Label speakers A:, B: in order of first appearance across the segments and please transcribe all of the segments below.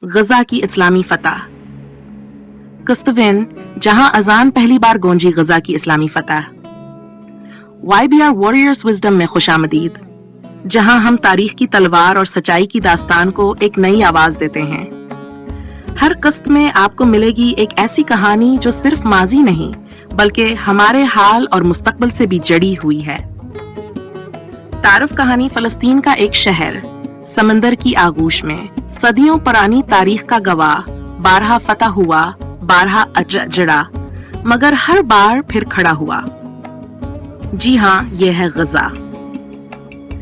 A: गजा की इस्लामी फतह। कस्तविन, जहां अजान पहली बार गूंजी गजा की इस्लामी फतह। YBR वॉरियर्स विजडम में खुशामदीद, जहां हम तारीख की तलवार और सच्चाई की दास्तान को एक नई आवाज देते हैं। हर कस्त में आपको मिलेगी एक ऐसी कहानी जो सिर्फ माजी नहीं बल्कि हमारे हाल और मुस्तकबिल से भी जड़ी हुई है। तारुफ कहानी फलस्तीन का एक शहर समंदर की आगोश में सदियों पुरानी तारीख का गवाह, बारहा फतह हुआ, बारहा जड़ा, मगर हर बार फिर खड़ा हुआ। जी हाँ, यह है गजा,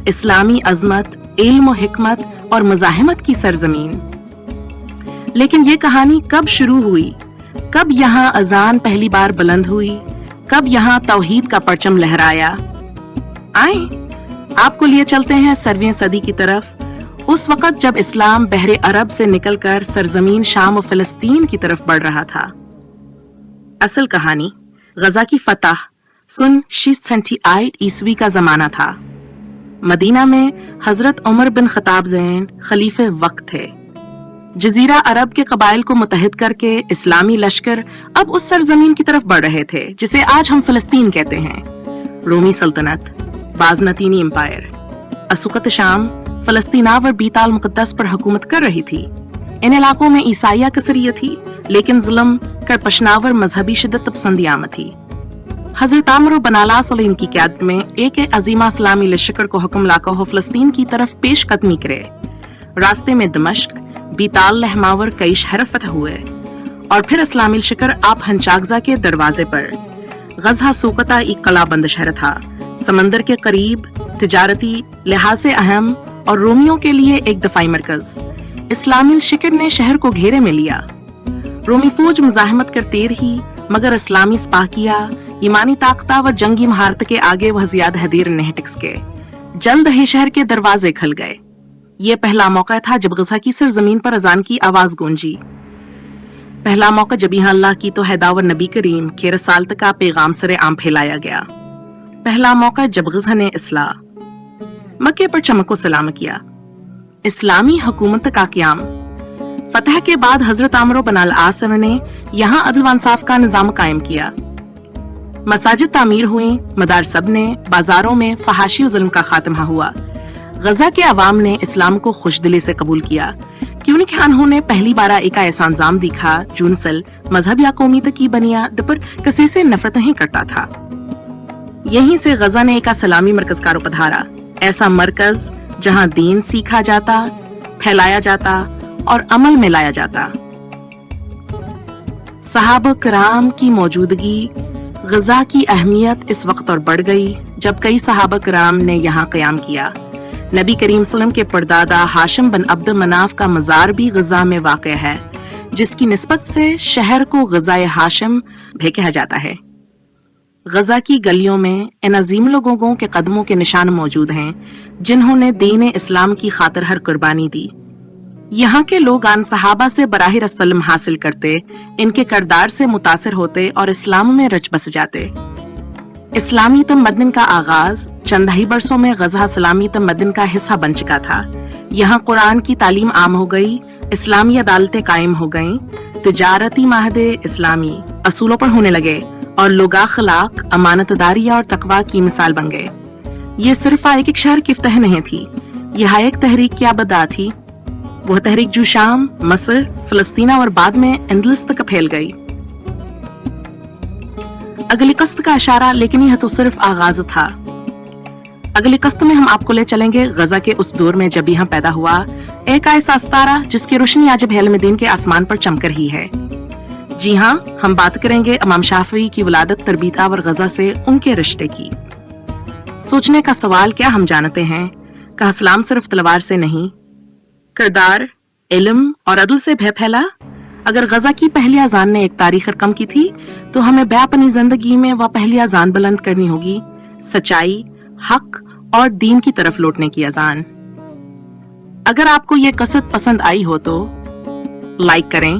A: इस्लामी अजमत, इल्म, हिकमत और मज़ाहिमत की सरजमीन। लेकिन ये कहानी कब शुरू हुई? कब यहाँ अजान पहली बार बुलंद हुई? कब यहाँ तौहीद का परचम लहराया? आए, आपको लिए चलते हैं 7वीं सदी की तरफ, उस वक़्त जब इस्लाम बहरे अरब से निकलकर सरजमीन शाम और फिलिस्तीन की तरफ बढ़ रहा था। असल कहानी गजा की फतह सन 678 ईस्वी का जमाना था। मदीना में हजरत उमर बिन खताब ज़ैन खलीफे वक्त थे। जजीरा अरब के कबाइल को मुतहद करके इस्लामी लश्कर अब उस सरजमीन की तरफ बढ़ रहे थे जिसे आज हम फिलिस्तीन कहते हैं। रोमी सल्तनत, बाज़नतीनी एम्पायर, असुकत शाम फलस्तीनावर बीताल मुकद्दस पर हुकूमत कर रही थी। इन इलाकों में ईसाइया कसरियत थी, लेकिन जुल्म करपशनावर मजहबी शिद्दत पसंदी आमद थी। हजरत आमर बिन अल-आस की क़यादत में एक अजीमा इस्लामी लश्कर को हुक्म लाकर हो फलस्तीन की तरफ पेश कदमी करे। रास्ते में दमश्क, बीताल, लहमावर कई शहर फतह हुए और फिर इस्लामी लश्कर आप हंचागजा के दरवाजे पर। गजा सोकता एक कलाबंद शहर था, समंदर के करीब, तिजारती लिहाज से अहम और रोमियों के लिए एक दफाई मरकज। इस्लामी शिकर ने शहर को घेरे में लिया। रोमी फौज मुजाहिमत करती रही, मगर इस्लामी स्पाकिया, ईमानी ताकता व जंगी महारत के आगे वह ज्यादा हदीर नहीं टिक सके। जल्द ही शहर के दरवाजे खुल गए। ये पहला मौका था जब गजा की सरजमीन पर अजान की आवाज गूंजी। पहला मौका जब यहाँ अल्लाह की तो हैदावर नबी करीम के रसालत का पैगाम सरे आम फैलाया गया। पहला मौका जब गजा ने इस्लाह मक्के पर चमको सलाम किया। इस्लामी हुकूमत का क़याम। फतह के बाद हजरत आमर बिन अल-आस ने यहाँ अदल व इंसाफ का निजाम कायम किया। मसाजिद तामीर हुई, मदारस बने, बाजारों में फहाशी और जुल्म का खात्मा हुआ। गजा के अवाम ने इस्लाम को खुशदिली से कबूल किया क्योंकि उन्होंने पहली बार एक ऐसा अंजाम दिखा जो नस्ल, मजहब या कौमियत की बुनियाद पर किसी से नफरत नहीं करता था। यहीं से गजा ने एक सलामी मरकज कारो पधारा, ऐसा मरकज जहां दीन सीखा जाता, फैलाया जाता और अमल में लाया जाता। सहाबा किराम की मौजूदगी, गजा की अहमियत इस वक्त और बढ़ गई जब कई सहाबा किराम ने यहाँ क़याम किया। नबी करीम सल्लल्लाहु अलैहि वसल्लम के परदादा हाशिम बिन अब्द मनाफ का मज़ार भी गजा में वाक़या है, जिसकी निस्बत से शहर को गज़ाए हाशिम भी कहा जाता है। गजा की गलियों में इन अजीम लोगों के कदमों के निशान मौजूद हैं जिन्होंने दीन इस्लाम की खातिर हर कुर्बानी दी। यहाँ के लोग आन सहाबा से बराह रास्त इल्म हासिल करते, इनके किरदार से मुतासिर होते और इस्लाम में रच बस जाते। इस्लामी तमद्दुन का आगाज चंद ही बरसों में गजा इस्लामी तमद्दुन का हिस्सा बन चुका था। यहाँ कुरान की तालीम आम हो गई, इस्लामी अदालतें कायम हो गईं, तिजारती माहदे इस्लामी असूलों पर होने लगे और लोग अखलाक, अमानतदारी और तकवा की मिसाल बन गए। ये सिर्फ एक शहर की फतह नहीं थी, यह एक तहरीक की आबदा थी। वह तहरीक जो शाम, मस्र, फिलिस्तीन और बाद में अंदलस तक फैल गई। अगली कस्त का इशारा, लेकिन यह तो सिर्फ आगाज था। अगली कस्त में हम आपको ले चलेंगे गजा के उस दौर में जब यहाँ पैदा हुआ एक ऐसा सितारा जिसकी रोशनी आज भी इल्म-ए-दीन के आसमान पर चमक रही है। जी हाँ, हम बात करेंगे इमाम शाफी की वलादत, तरबीता और गजा से उनके रिश्ते की। सोचने का सवाल क्या हम जानते हैं कि इस्लाम सिर्फ तलवार से नहीं, किरदार, इल्म और अदल से भय फैला। अगर गजा की पहली अजान ने एक तारीख रकम की थी तो हमें भी अपनी जिंदगी में वह पहली अजान बुलंद करनी होगी, सच्चाई, हक और दीन की तरफ लौटने की अजान। अगर आपको ये कसरत पसंद आई हो तो लाइक करें,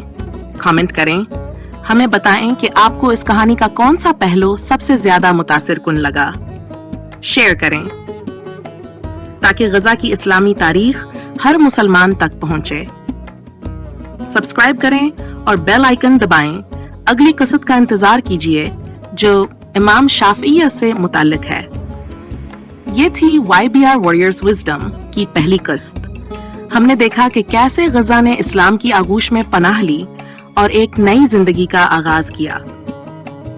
A: कमेंट करें, हमें बताएं कि आपको इस कहानी का कौन सा पहलू सबसे ज्यादा मुतासिर कुन लगा। शेयर करें ताकि गजा की इस्लामी तारीख हर मुसलमान तक पहुंचे। सब्सक्राइब करें और बेल आइकन दबाएं। अगली कसत का इंतजार कीजिए जो इमाम शाफिया से मुताल्लिक है। ये थी YBR वॉरियर्स विजडम की पहली किस्त। हमने देखा कि कैसे गजा ने इस्लाम की आगोश में पनाह ली और एक नई जिंदगी का आगाज किया।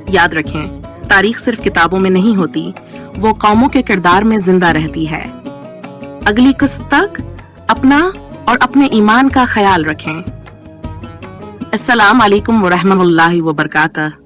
A: याद रखें, तारीख सिर्फ किताबों में नहीं होती, वो कौमों के किरदार में जिंदा रहती है। अगली किस्त तक अपना और अपने ईमान का ख्याल रखें। अस्सलाम वालेकुम व रहमतुल्लाहि व बरकातहू।